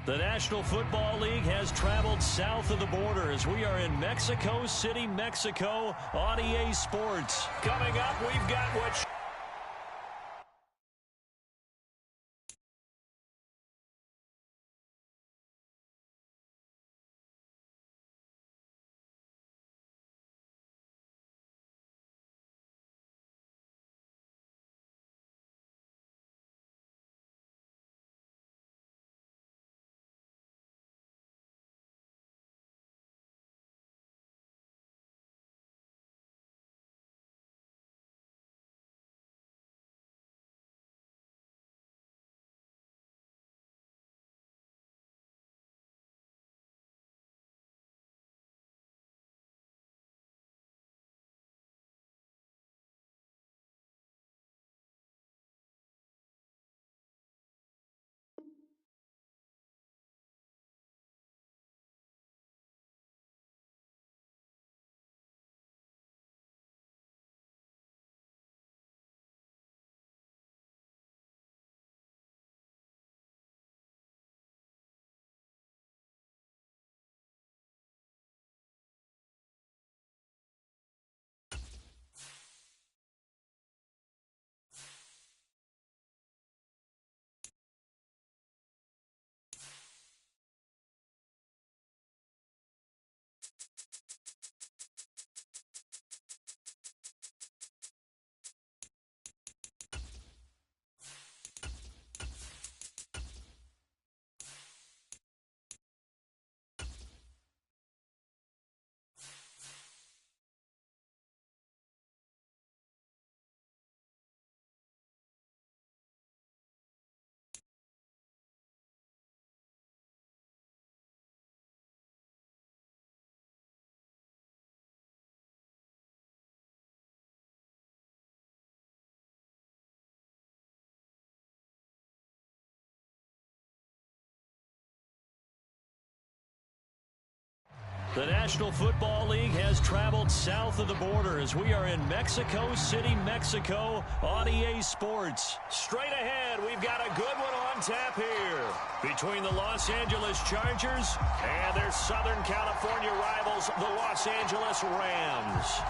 The National Football League has traveled south of the border as we are in Mexico City, Mexico on EA Sports. Coming up, we've got what... The National Football League has traveled south of the border as we are in Mexico City, Mexico on EA Sports. Straight ahead, we've got a good one on tap here between the Los Angeles Chargers and their Southern California rivals, the Los Angeles Rams.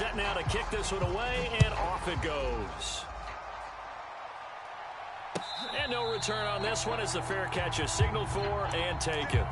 Set now to kick this one away, and off it goes. And no return on this one as the fair catch is signaled for and taken.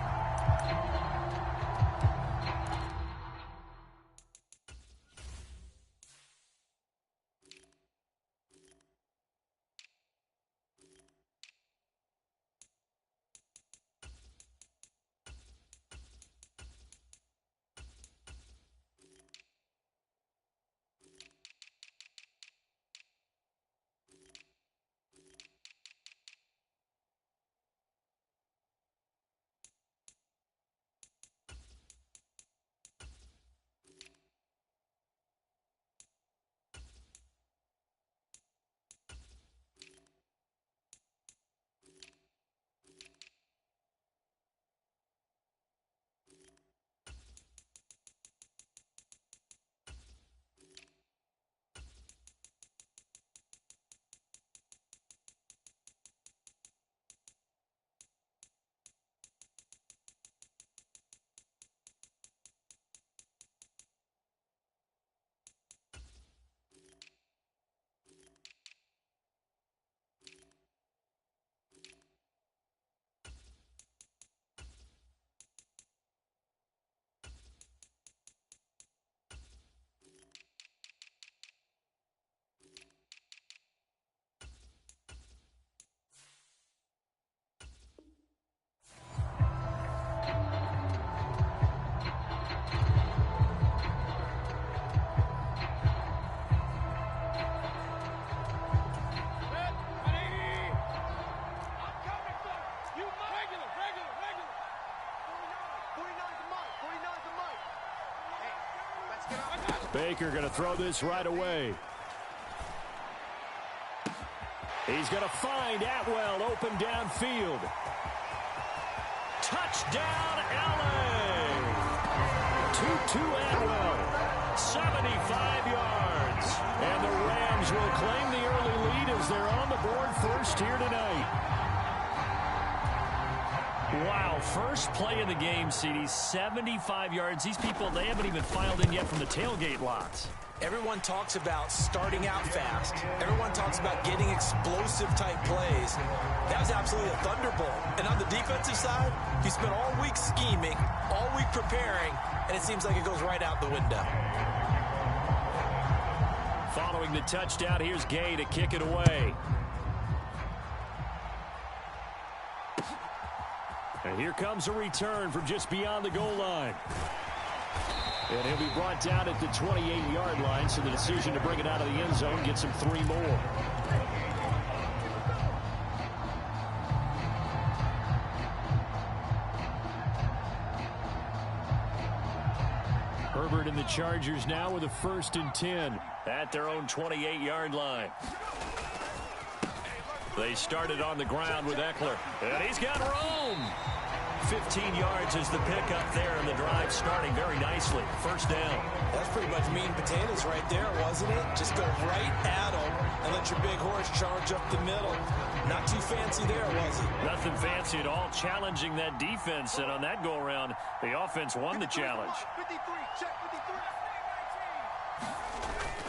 Baker going to throw this right away. He's going to find Atwell open downfield. Touchdown, LA! to Atwell. 75 yards. And the Rams will claim the early lead as they're on the board first here tonight. Wow, first play of the game, CD, 75 yards. These people, they haven't even filed in yet from the tailgate lots. Everyone talks about starting out fast. Everyone talks about getting explosive-type plays. That was absolutely a thunderbolt. And on the defensive side, he spent all week scheming, all week preparing, and it seems like it goes right out the window. Following the touchdown, here's Gay to kick it away. And here comes a return from just beyond the goal line. And he'll be brought down at the 28-yard line, so the decision to bring it out of the end zone gets him 3 more. Herbert and the Chargers now with a 1st and 10 at their own 28-yard line. They started on the ground with Eckler, and he's got room. 15 yards is the pickup there, and the drive starting very nicely. 1st down. That's pretty much meat and potatoes right there, wasn't it? Just go right at them and let your big horse charge up the middle. Not too fancy there, was it? Nothing fancy at all, challenging that defense, and on that go-around, the offense won the challenge. 53, check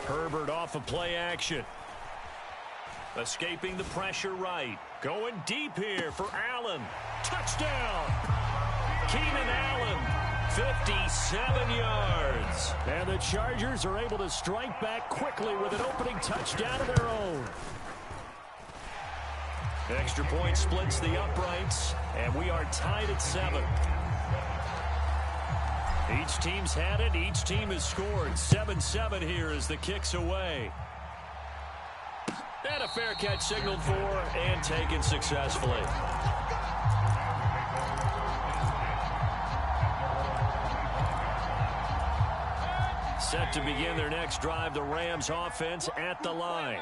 53. Herbert off of play action. Escaping the pressure right. Going deep here for Allen. Touchdown! Keenan Allen, 57 yards. And the Chargers are able to strike back quickly with an opening touchdown of their own. Extra point splits the uprights, and we are tied at 7. Each team's had it. Each team has scored. 7-7 here as the kick's away. And a fair catch signaled for and taken successfully. Set to begin their next drive, the Rams offense at the line.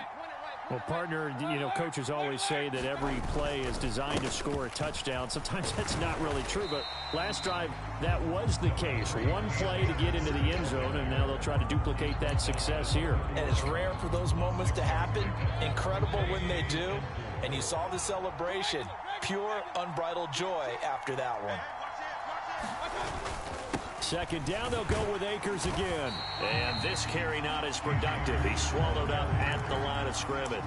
Well, partner, you know, coaches always say that every play is designed to score a touchdown. Sometimes that's not really true, but last drive, that was the case. One play to get into the end zone, and now they'll try to duplicate that success here. And it's rare for those moments to happen. Incredible when they do. And you saw the celebration. Pure, unbridled joy after that one. 2nd down, they'll go with Akers again. And this carry not as productive. He's swallowed up at the line of scrimmage.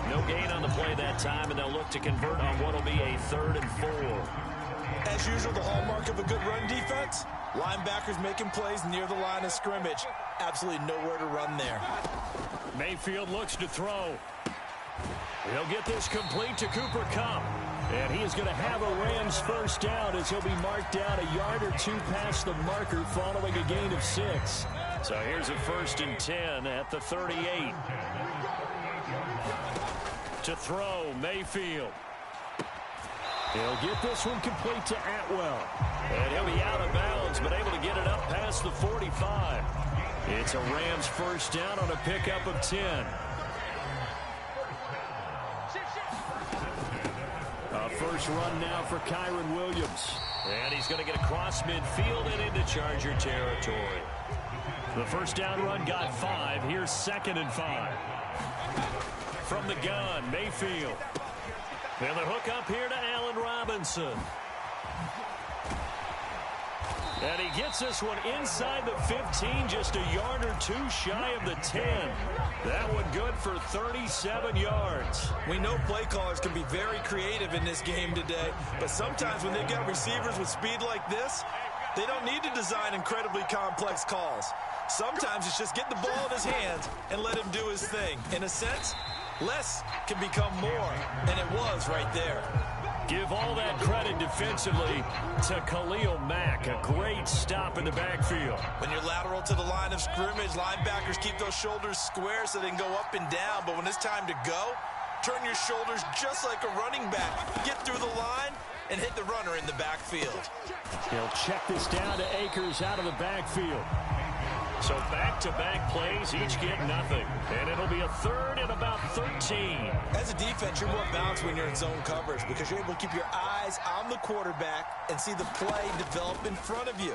No gain on the play that time, and they'll look to convert on what will be a 3rd and 4. As usual, the hallmark of a good run defense, linebackers making plays near the line of scrimmage. Absolutely nowhere to run there. Mayfield looks to throw. He'll get this complete to Cooper Kupp. And he is going to have a Rams 1st down as he'll be marked down a yard or 2 past the marker following a gain of 6. So here's a 1st and 10 at the 38. To throw, Mayfield. He'll get this one complete to Atwell. And he'll be out of bounds, but able to get it up past the 45. It's a Rams 1st down on a pickup of 10. First run now for Kyron Williams. And he's going to get across midfield and into Charger territory. The 1st down run got 5. Here's 2nd and 5. From the gun, Mayfield. And the hook up here to Allen Robinson. And he gets this one inside the 15, just a yard or 2 shy of the 10. That one good for 37 yards. We know play callers can be very creative in this game today, but sometimes when they've got receivers with speed like this, they don't need to design incredibly complex calls. Sometimes it's just get the ball in his hands and let him do his thing. In a sense, less can become more, and it was right there. Give all that credit defensively to Khalil Mack. A great stop in the backfield. When you're lateral to the line of scrimmage, linebackers keep those shoulders square so they can go up and down. But when it's time to go, turn your shoulders just like a running back. Get through the line and hit the runner in the backfield. He'll check this down to Akers out of the backfield. So back-to-back plays, each get nothing. And it'll be a 3rd and about 13. As a defense, you're more balanced when you're in zone coverage because you're able to keep your eyes on the quarterback and see the play develop in front of you.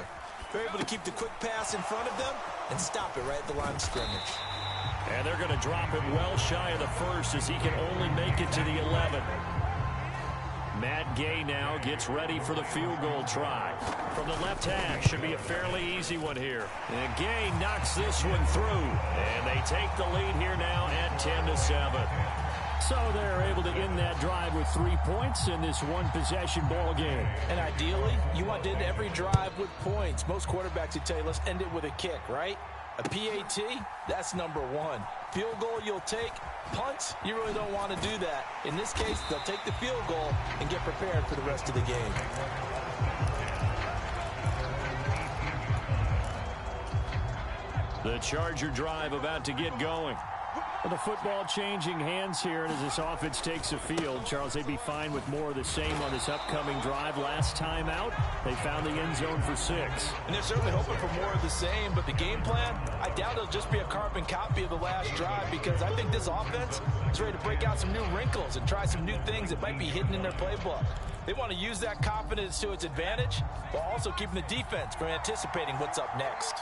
They're able to keep the quick pass in front of them and stop it right at the line of scrimmage. And they're going to drop it well shy of the first as he can only make it to the 11. Matt Gay now gets ready for the field goal try. From the left hash, should be a fairly easy one here. And Gay knocks this one through. And they take the lead here now at 10-7. So they're able to end that drive with 3 points in this one-possession ball game. And ideally, you want to end every drive with points. Most quarterbacks would tell you, let's end it with a kick, right? A PAT, that's number one. Field goal you'll take. Punts, you really don't want to do that. In this case, they'll take the field goal and get prepared for the rest of the game. The Charger drive about to get going. The football changing hands here, and as this offense takes the field, Charles, they'd be fine with more of the same on this upcoming drive. Last time out, they found the end zone for 6. And they're certainly hoping for more of the same, but the game plan, I doubt it'll just be a carbon copy of the last drive, because I think this offense is ready to break out some new wrinkles and try some new things that might be hidden in their playbook. They want to use that confidence to its advantage, while also keeping the defense from anticipating what's up next.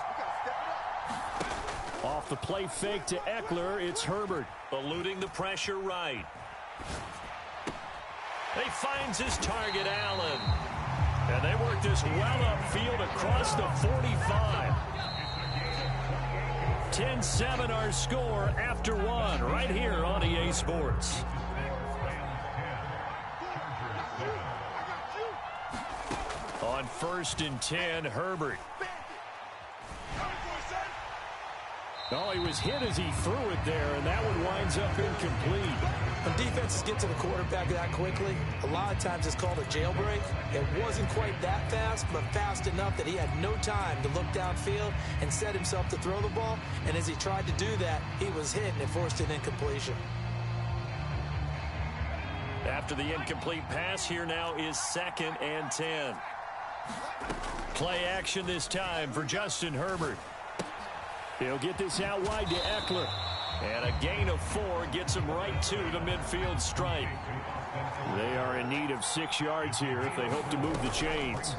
Off the play fake to Eckler, it's Herbert. Eluding the pressure right. He finds his target, Allen. And they work this well upfield across the 45. 10-7 our score after one right here on EA Sports. On 1st and 10, Herbert. Oh, he was hit as he threw it there, and that one winds up incomplete. When defenses get to the quarterback that quickly, a lot of times it's called a jailbreak. It wasn't quite that fast, but fast enough that he had no time to look downfield and set himself to throw the ball. And as he tried to do that, he was hit, and it forced an incompletion. After the incomplete pass, here now is 2nd and 10. Play action this time for Justin Herbert. He'll get this out wide to Eckler. And a gain of 4 gets him right to the midfield stripe. They are in need of 6 yards here if they hope to move the chains.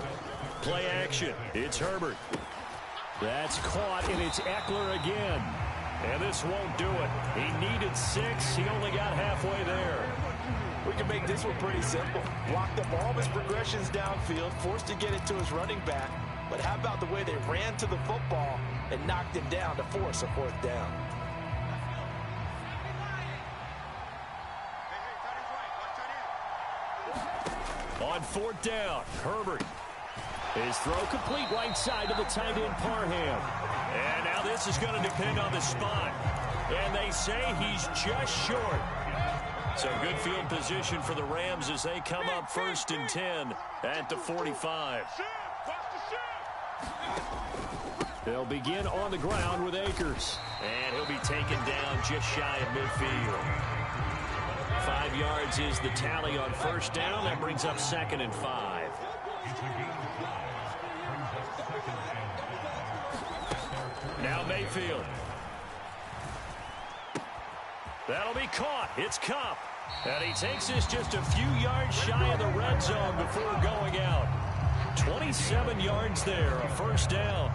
Play action. It's Herbert. That's caught, and it's Eckler again. And this won't do it. He needed 6. He only got halfway there. We can make this one pretty simple. Blocked up all of his progressions downfield, forced to get it to his running back. But how about the way they ran to the football and knocked him down to force a 4th down? On 4th down, Herbert. His throw complete right side to the tight end Parham. And now this is going to depend on the spot. And they say he's just short. So good field position for the Rams as they come up 1st and 10 at the 45. They'll begin on the ground with Akers. And he'll be taken down just shy of midfield. 5 yards is the tally on 1st down. That brings up 2nd and 5. Now Mayfield. That'll be caught. It's Kupp. And he takes this just a few yards shy of the red zone before going out. 27 yards there, a 1st down.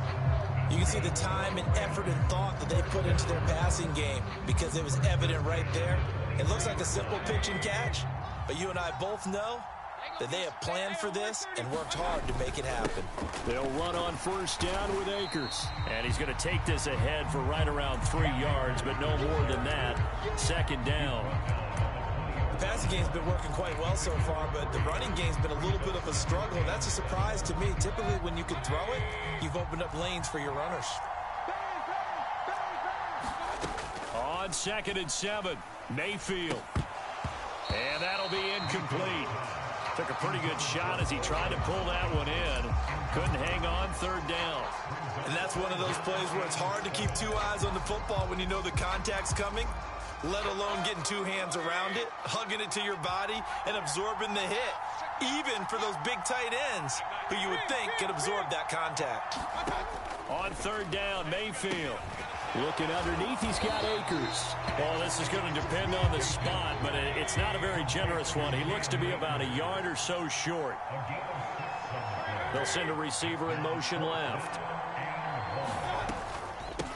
You can see the time and effort and thought that they put into their passing game because it was evident right there. It looks like a simple pitch and catch, but you and I both know that they have planned for this and worked hard to make it happen. They'll run on 1st down with Akers. And he's going to take this ahead for right around 3 yards, but no more than that. 2nd down. The passing game's been working quite well so far, but the running game's been a little bit of a struggle. That's a surprise to me. Typically, when you can throw it, you've opened up lanes for your runners. On 2nd and 7, Mayfield. And that'll be incomplete. Took a pretty good shot as he tried to pull that one in. Couldn't hang on 3rd down. And that's one of those plays where it's hard to keep 2 eyes on the football when you know the contact's coming, let alone getting 2 hands around it, hugging it to your body, and absorbing the hit, even for those big tight ends who you would think could absorb that contact. On 3rd down, Mayfield. Looking underneath, he's got Akers. Well, this is going to depend on the spot, but it's not a very generous one. He looks to be about a yard or so short. They'll send a receiver in motion left.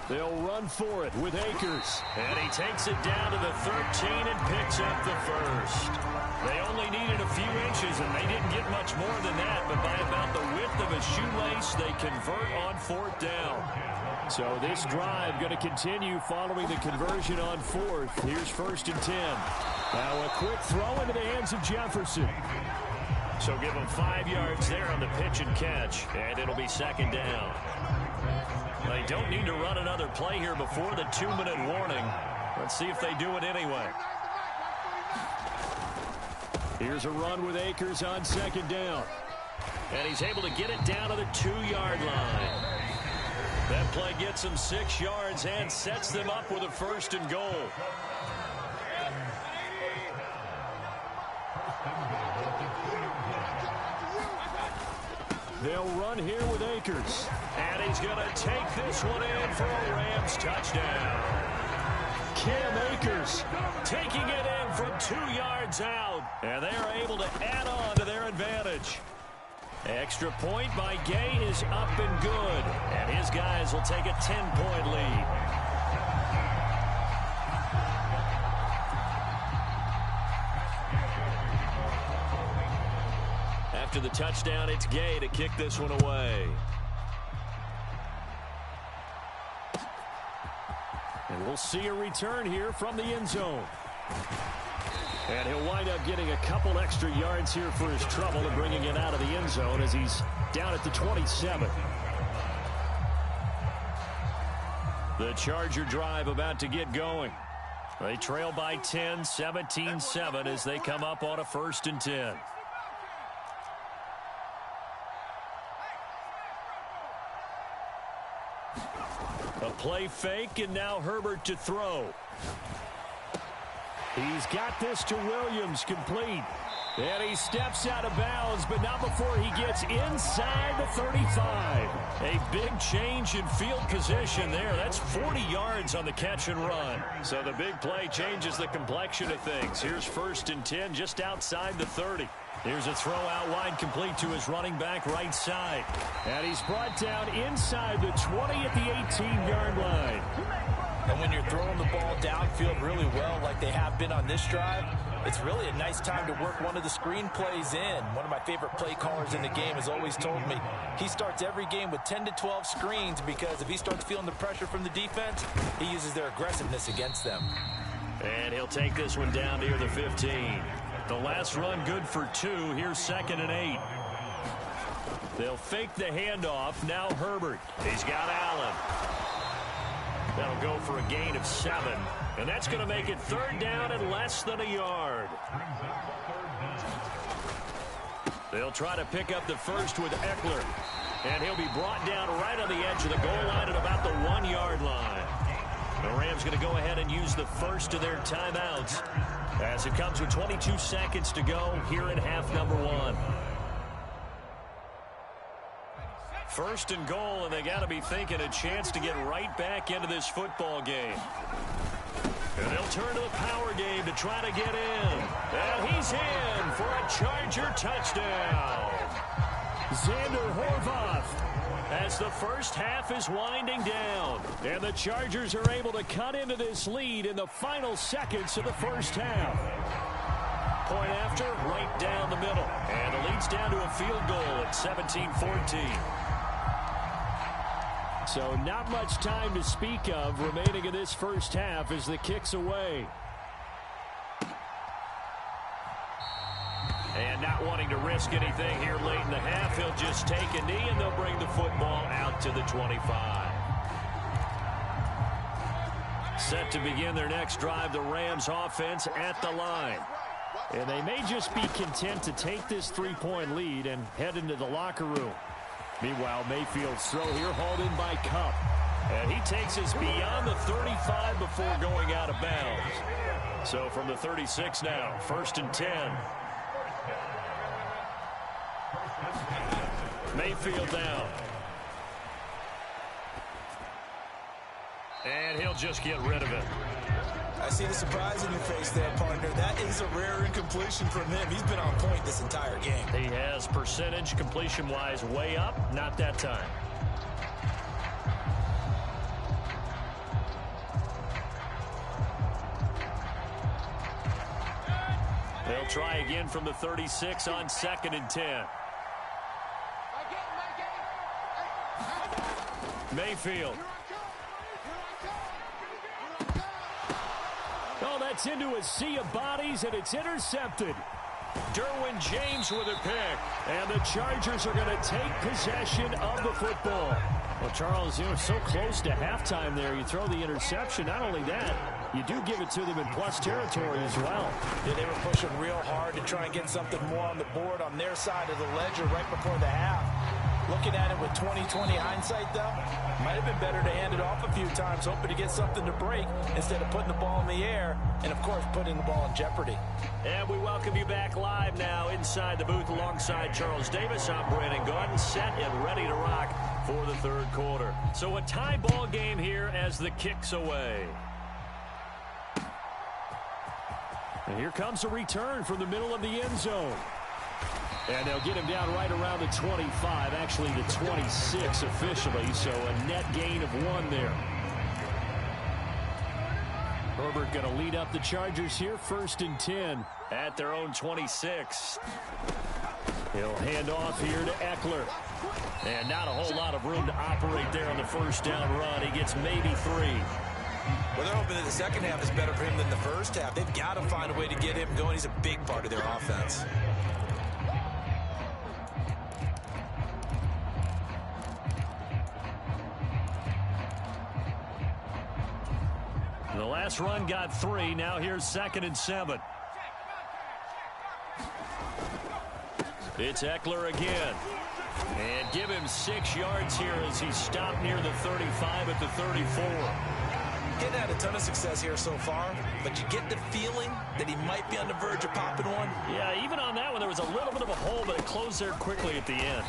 They'll run for it with Akers. And he takes it down to the 13 and picks up the first. They only needed a few inches, and they didn't get much more than that. But by about the width of a shoelace, they convert on fourth down. So this drive going to continue following the conversion on fourth. Here's 1st and 10. Now a quick throw into the hands of Jefferson. So give him 5 yards there on the pitch and catch, and it'll be 2nd down. They don't need to run another play here before the 2-minute warning. Let's see if they do it anyway. Here's a run with Akers on 2nd down. And he's able to get it down to the 2-yard line. That play gets them 6 yards and sets them up with a 1st and goal. They'll run here with Akers. And he's going to take this one in for a Rams touchdown. Cam Akers taking it in from 2 yards out. And they are able to add on to their advantage. Extra point by Gay is up and good. And his guys will take a 10-point lead. After the touchdown, it's Gay to kick this one away. And we'll see a return here from the end zone. And he'll wind up getting a couple extra yards here for his trouble and bringing it out of the end zone as he's down at the 27. The Charger drive about to get going. They trail by 10, 17-7 as they come up on a 1st and 10. A play fake, and now Herbert to throw. He's got this to Williams, complete. And he steps out of bounds, but not before he gets inside the 35. A big change in field position there. That's 40 yards on the catch and run. So the big play changes the complexion of things. Here's 1st and 10 just outside the 30. Here's a throw out wide, complete to his running back right side. And he's brought down inside the 20 at the 18-yard line. And when you're throwing the ball downfield really well like they have been on this drive, it's really a nice time to work one of the screen plays in. One of my favorite play callers in the game has always told me he starts every game with 10 to 12 screens because if he starts feeling the pressure from the defense, he uses their aggressiveness against them. And he'll take this one down near the 15. The last run good for 2. Here's 2nd and 8. They'll fake the handoff. Now Herbert. He's got Allen. That'll go for a gain of 7. And that's going to make it 3rd down and less than a yard. They'll try to pick up the first with Eckler. And he'll be brought down right on the edge of the goal line at about the 1-yard line. The Rams going to go ahead and use the first of their timeouts as it comes with 22 seconds to go here in half number 1. 1st and goal, and they got to be thinking a chance to get right back into this football game. And they'll turn to the power game to try to get in. And he's in for a Charger touchdown. Xander Horvath as the first half is winding down. And the Chargers are able to cut into this lead in the final seconds of the first half. Point after, right down the middle. And the lead's down to a field goal at 17-14. So not much time to speak of remaining in this first half as the kick's away. And not wanting to risk anything here late in the half, he'll just take a knee and they'll bring the football out to the 25. Set to begin their next drive, the Rams offense at the line. And they may just be content to take this 3-point lead and head into the locker room. Meanwhile, Mayfield's throw here hauled in by Kupp. And he takes us beyond the 35 before going out of bounds. So from the 36 now, 1st and 10. Mayfield down. And he'll just get rid of it. I see the surprise in your face there, partner. That is a rare incompletion from him. He's been on point this entire game. He has percentage completion-wise way up. Not that time. They'll try again from the 36 on 2nd and 10. Mayfield. Oh, that's into a sea of bodies, and it's intercepted. Derwin James with a pick. And the Chargers are going to take possession of the football. Well, Charles, so close to halftime there. You throw the interception. Not only that, you do give it to them in plus territory as well. Yeah, they were pushing real hard to try and get something more on the board on their side of the ledger right before the half. Looking at it with 20/20 hindsight, though, might have been better to hand it off a few times, hoping to get something to break instead of putting the ball in the air and, of course, putting the ball in jeopardy. And we welcome you back live now inside the booth alongside Charles Davis. I'm Brandon Gaudin, set and ready to rock for the third quarter. So a tie ball game here as the kick's away. And here comes a return from the middle of the end zone. And they'll get him down right around the 25, actually the 26 officially, so a net gain of 1 there. Herbert going to lead up the Chargers here, 1st and 10 at their own 26. He'll hand off here to Eckler. And not a whole lot of room to operate there on the first down run. He gets maybe 3. Well, they're hoping that the second half is better for him than the first half. They've got to find a way to get him going. He's a big part of their offense. The last run got 3. Now here's 2nd and 7. It's Eckler again. And give him 6 yards here as he's stopped near the 35 at the 34. Getting had a ton of success here so far, but you get the feeling that he might be on the verge of popping one. Yeah, even on that one, there was a little bit of a hole, but it closed there quickly at the end.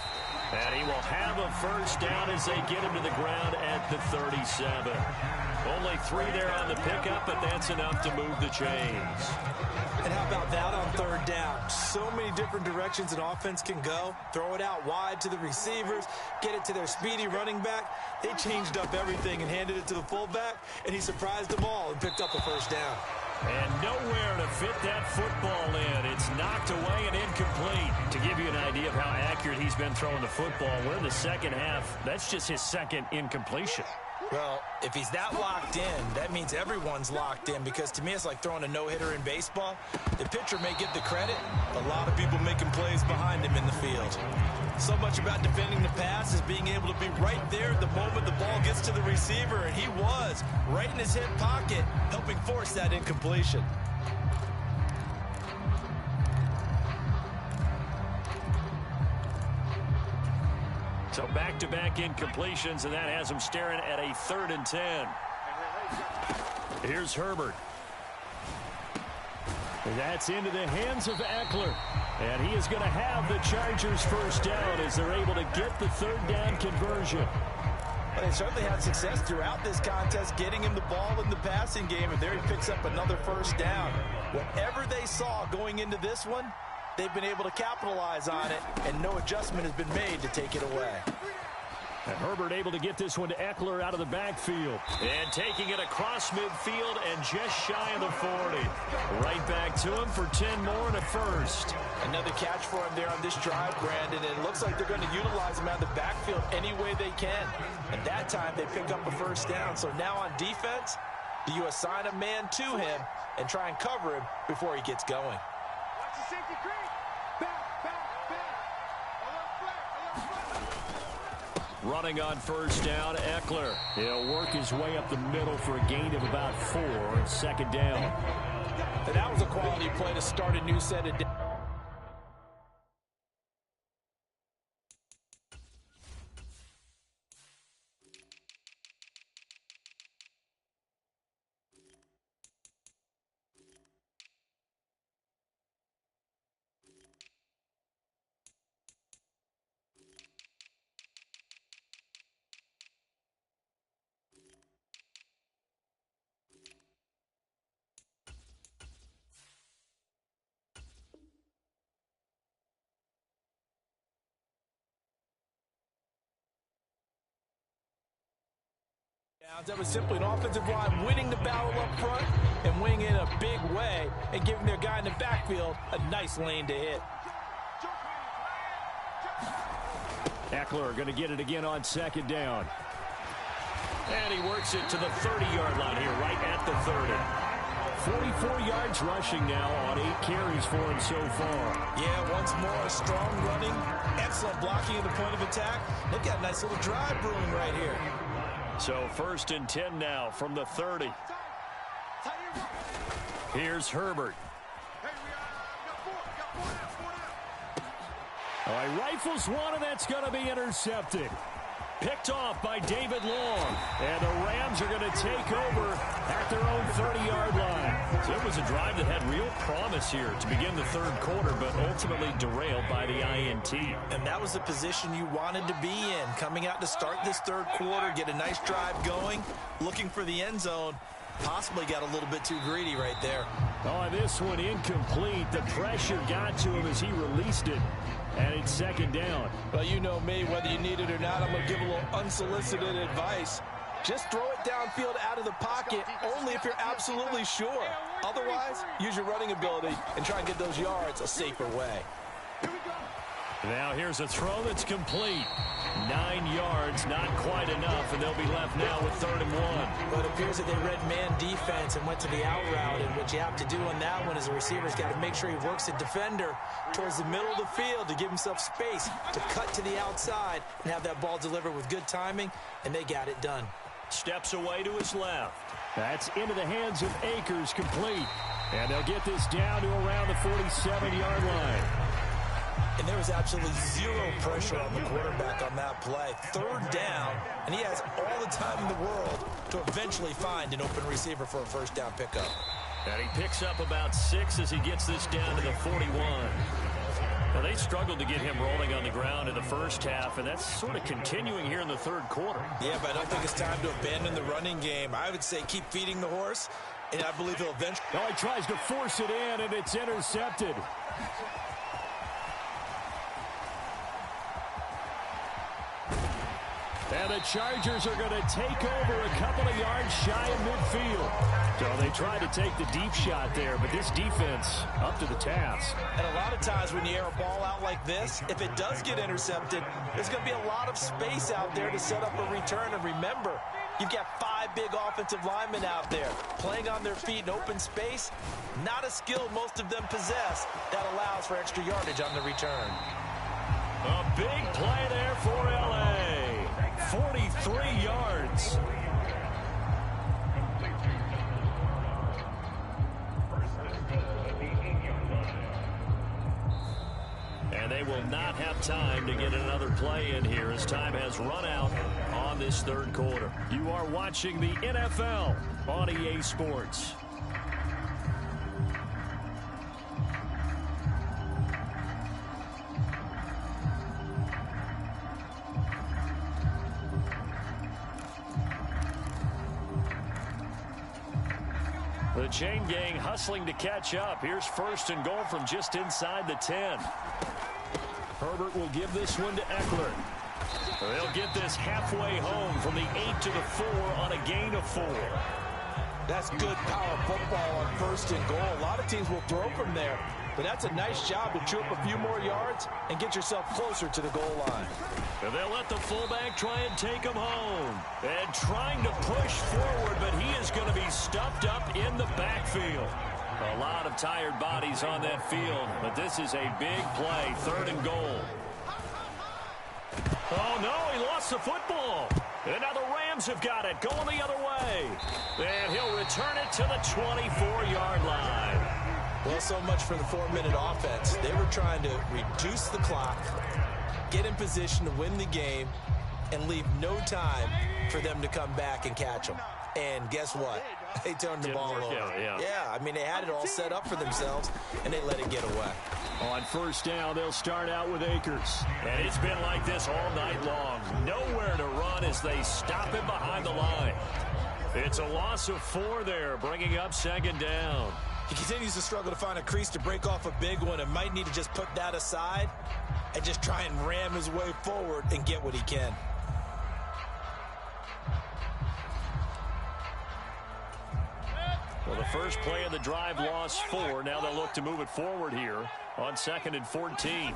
And he will have a first down as they get him to the ground at the 37. Only 3 there on the pickup, but that's enough to move the chains. And how about that on third down? So many different directions an offense can go. Throw it out wide to the receivers, get it to their speedy running back. They changed up everything and handed it to the fullback, and he surprised them all and picked up a first down. And nowhere to fit that football in. It's knocked away and incomplete. To give you an idea of how accurate he's been throwing the football, we're in the second half. That's just his second incompletion. Well, if he's that locked in, that means everyone's locked in, because to me it's like throwing a no-hitter in baseball. The pitcher may get the credit, but a lot of people making plays behind him in the field. So much about defending the pass is being able to be right there the moment the ball gets to the receiver, and he was right in his hip pocket, helping force that incompletion. So back-to-back incompletions, and that has him staring at a 3rd and 10. Here's Herbert. And that's into the hands of Eckler. And he is going to have the Chargers first down as they're able to get the 3rd down conversion. Well, they certainly had success throughout this contest, getting him the ball in the passing game, and there he picks up another first down. Whatever they saw going into this one, they've been able to capitalize on it, and no adjustment has been made to take it away. And Herbert able to get this one to Eckler out of the backfield. And taking it across midfield and just shy of the 40. Right back to him for 10 more and a first. Another catch for him there on this drive, Brandon, and it looks like they're going to utilize him out of the backfield any way they can. And that time they pick up a first down. So now on defense, do you assign a man to him and try and cover him before he gets going? Watch the safety creep. Running on first down, Eckler. He'll work his way up the middle for a gain of about 4 on 2nd down. And that was a quality play to start a new set of That was simply an offensive line winning the battle up front and winning in a big way and giving their guy in the backfield a nice lane to hit. Eckler going to get it again on second down. And he works it to the 30-yard line here, right at the 30. 44 yards rushing now on 8 carries for him so far. Yeah, once more, strong running, excellent blocking at the point of attack. They've got a nice little drive brewing right here. So 1st and 10 now from the 30. Here's Herbert. All right, rifles one, and that's going to be intercepted. Picked off by David Long. And the Rams are going to take over at their own 30-yard line. So it was a drive that had real promise here to begin the third quarter, but ultimately derailed by the INT. And that was the position you wanted to be in. Coming out to start this third quarter, get a nice drive going, looking for the end zone. Possibly got a little bit too greedy right there. Oh, this one incomplete. The pressure got to him as he released it. And it's second down. Well, you know me, whether you need it or not, I'm going to give a little unsolicited advice. Just throw it downfield out of the pocket, only if you're absolutely sure. Otherwise, use your running ability and try and get those yards a safer way. Now here's a throw that's complete. 9 yards, not quite enough, and they'll be left now with 3rd and 1. But it appears that they read man defense and went to the out route, and what you have to do on that one is the receiver's got to make sure he works the defender towards the middle of the field to give himself space to cut to the outside and have that ball delivered with good timing, and they got it done. Steps away to his left. That's into the hands of Akers, complete. And they'll get this down to around the 47-yard line. And there was absolutely zero pressure on the quarterback on that play. 3rd down, and he has all the time in the world to eventually find an open receiver for a 1st down pickup. And he picks up about 6 as he gets this down to the 41. Now, they struggled to get him rolling on the ground in the first half, and that's sort of continuing here in the third quarter. Yeah, but I don't think it's time to abandon the running game. I would say keep feeding the horse, and I believe he'll eventually... Oh, he tries to force it in, and it's intercepted. And the Chargers are going to take over a couple of yards shy of midfield. So they tried to take the deep shot there, but this defense up to the task. And a lot of times when you air a ball out like this, if it does get intercepted, there's going to be a lot of space out there to set up a return. And remember, you've got 5 big offensive linemen out there playing on their feet in open space. Not a skill most of them possess that allows for extra yardage on the return. A big play there for L.A. 43 yards. And they will not have time to get another play in here as time has run out on this third quarter. You are watching the NFL on EA Sports. The chain gang hustling to catch up. Here's 1st and goal from just inside the 10. Herbert will give this one to Eckler. They'll get this halfway home from the 8 to the 4 on a gain of 4. That's good power football on 1st and goal. A lot of teams will throw from there, but that's a nice job to chew up a few more yards and get yourself closer to the goal line. And they'll let the fullback try and take him home. And trying to push forward, but he is going to be stuffed up in the backfield. A lot of tired bodies on that field, but this is a big play, 3rd and goal. Oh, no, he lost the football. And now the Rams have got it, going the other way. And he'll return it to the 24-yard line. Well, so much for the 4-minute offense. They were trying to reduce the clock, get in position to win the game, and leave no time for them to come back and catch them. And guess what? They turned the ball over. Yeah, I mean, they had it all set up for themselves, and they let it get away. On 1st down, they'll start out with Akers. And it's been like this all night long. Nowhere to run as they stop him behind the line. It's a loss of 4 there, bringing up 2nd down. He continues to struggle to find a crease to break off a big one and might need to just put that aside and just try and ram his way forward and get what he can. the first play of the drive lost 4. Now they'll look to move it forward here on 2nd and 14.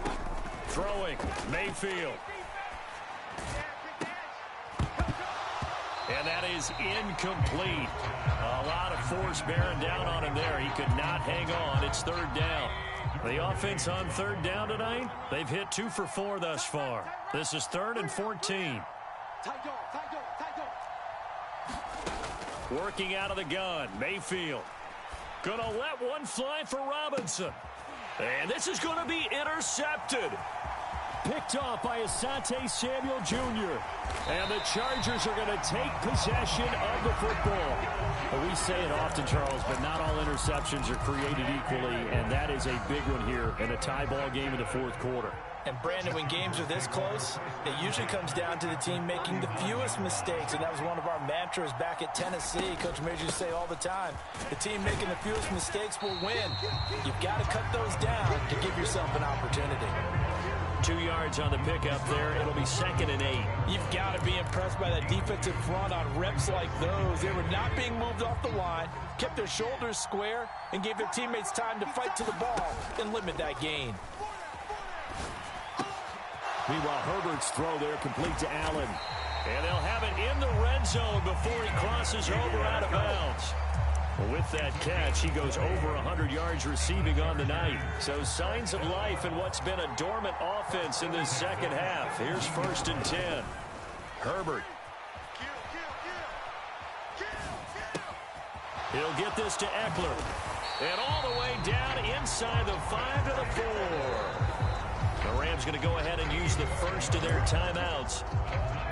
Throwing, Mayfield. And that is incomplete. A lot of force bearing down on him there. He could not hang on. It's 3rd down. The offense on 3rd down tonight, they've hit 2 for 4 thus far. This is 3rd and 14. Working out of the gun, Mayfield. Gonna let one fly for Robinson. And this is going to be intercepted. Picked off by Asante Samuel Jr. And the Chargers are going to take possession of the football. Well, we say it often, Charles, but not all interceptions are created equally, and that is a big one here in a tie ball game in the 4th quarter. And, Brandon, when games are this close, it usually comes down to the team making the fewest mistakes, and that was one of our mantras back at Tennessee. Coach Major used to say all the time, the team making the fewest mistakes will win. You've got to cut those down to give yourself an opportunity. 2 yards on the pickup there. It'll be 2nd and 8. You've got to be impressed by that defensive front on reps like those. They were not being moved off the line, kept their shoulders square, and gave their teammates time to fight to the ball and limit that gain. Meanwhile, Herbert's throw there complete to Allen. And they'll have it in the red zone before he crosses over out of bounds. With that catch, he goes over 100 yards receiving on the night. So signs of life in what's been a dormant offense in this second half. Here's 1st and 10. Herbert. He'll get this to Eckler. And all the way down inside the 5 to the 4. The Rams going to go ahead and use the first of their timeouts.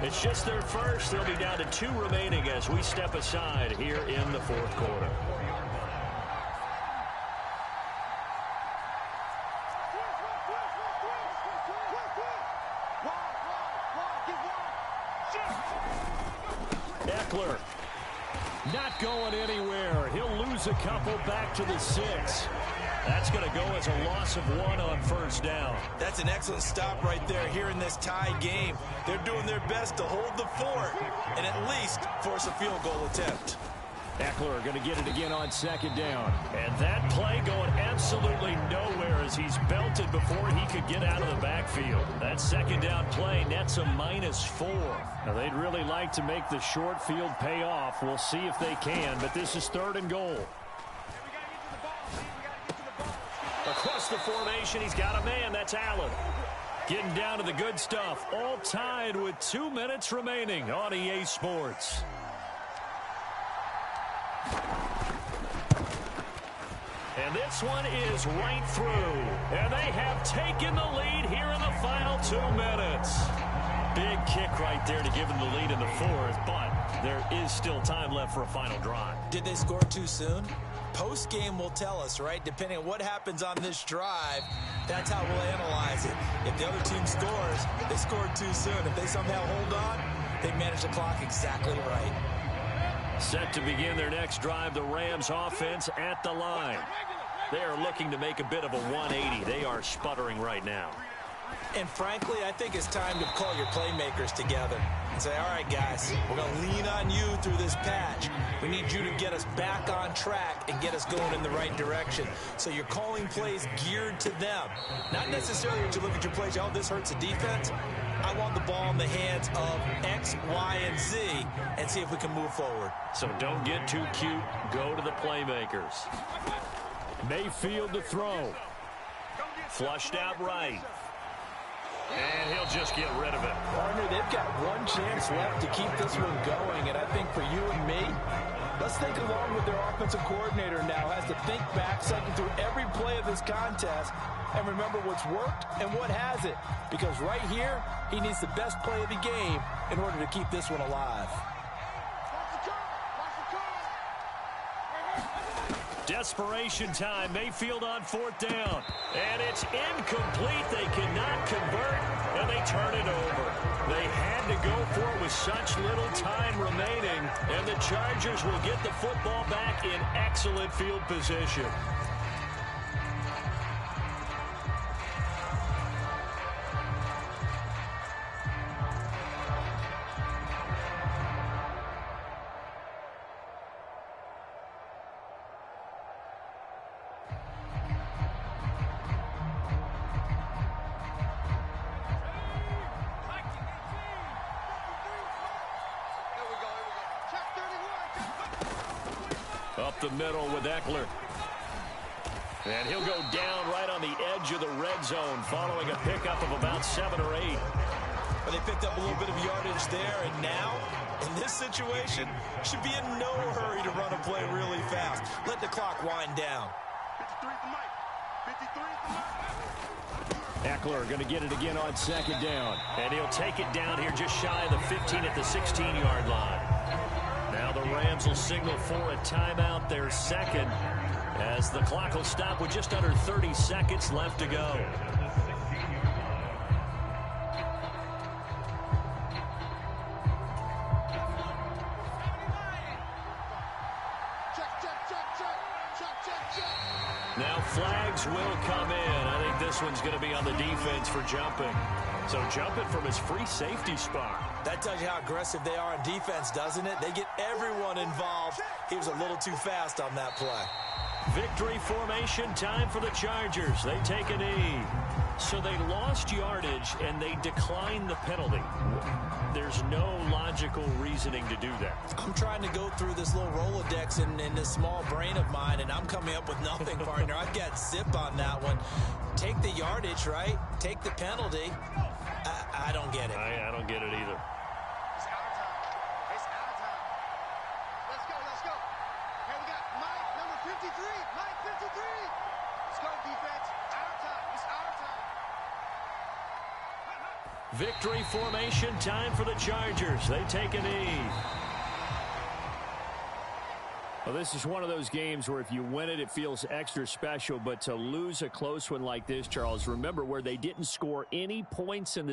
It's just their first. They'll be down to 2 remaining as we step aside here in the 4th quarter. Eckler not going anywhere. He'll lose a couple back to the 6. That's going to go as a loss of 1 on 1st down. That's an excellent stop right there here in this tie game. They're doing their best to hold the fort and at least force a field goal attempt. Eckler going to get it again on 2nd down. And that play going absolutely nowhere as he's belted before he could get out of the backfield. That 2nd down play nets a -4. Now, they'd really like to make the short field pay off. We'll see if they can, but this is 3rd and goal. Across the formation, he's got a man. That's Allen. Getting down to the good stuff. All tied with 2 minutes remaining on EA Sports. And this one is right through. And they have taken the lead here in the final 2 minutes. Big kick right there to give them the lead in the 4th, but there is still time left for a final drive. Did they score too soon? Post-game will tell us, right? Depending on what happens on this drive, that's how we'll analyze it. If the other team scores, they scored too soon. If they somehow hold on, they manage the clock exactly right. Set to begin their next drive, the Rams offense at the line. They are looking to make a bit of a 180. They are sputtering right now. And frankly, I think it's time to call your playmakers together and say, all right, guys, we're going to lean on you through this patch. We need you to get us back on track and get us going in the right direction. So you're calling plays geared to them. Not necessarily when you look at your plays, oh, this hurts the defense. I want the ball in the hands of X, Y, and Z and see if we can move forward. So don't get too cute. Go to the playmakers. Mayfield to throw. Flushed out right. And he'll just get rid of it. Partner, they've got one chance left to keep this one going. And I think for you and me, let's think along with their offensive coordinator now. Has to think back, cycle through every play of this contest, and remember what's worked and what hasn't. Because right here, he needs the best play of the game in order to keep this one alive. Desperation time. Mayfield on 4th down. And it's incomplete. They cannot convert, and they turn it over. They had to go for it with such little time remaining, and the Chargers will get the football back in excellent field position. the middle with Eckler. And he'll go down right on the edge of the red zone following a pickup of about 7 or 8. But they picked up a little bit of yardage there, and now, in this situation, should be in no hurry to run a play really fast. Let the clock wind down. 53 is the mic. 53 is the mic. Eckler going to get it again on second down. And he'll take it down here just shy of the 15 at the 16-yard line. Now the Rams will signal for a timeout, their second, as the clock will stop with just under 30 seconds left to go. Now flags will come in. I think this one's going to be on the defense for jumping. So jumping from his free safety spot. That tells you how aggressive they are in defense, doesn't it? They get everyone involved. He was a little too fast on that play. Victory formation time for the Chargers. They take a knee. So they lost yardage and they declined the penalty. There's no logical reasoning to do that. I'm trying to go through this little Rolodex in this small brain of mine, and I'm coming up with nothing, partner. I've got zip on that one. Take the yardage, right? Take the penalty. I don't get it. I don't get it either. It's out of time. It's out of time. Let's go, let's go. Hey, we got Mike, number 53. Mike, 53. Let's go, defense. Our time. It's our time. Victory formation time for the Chargers. They take a knee. Well, this is one of those games where if you win it, it feels extra special. But to lose a close one like this, Charles, remember where they didn't score any points in the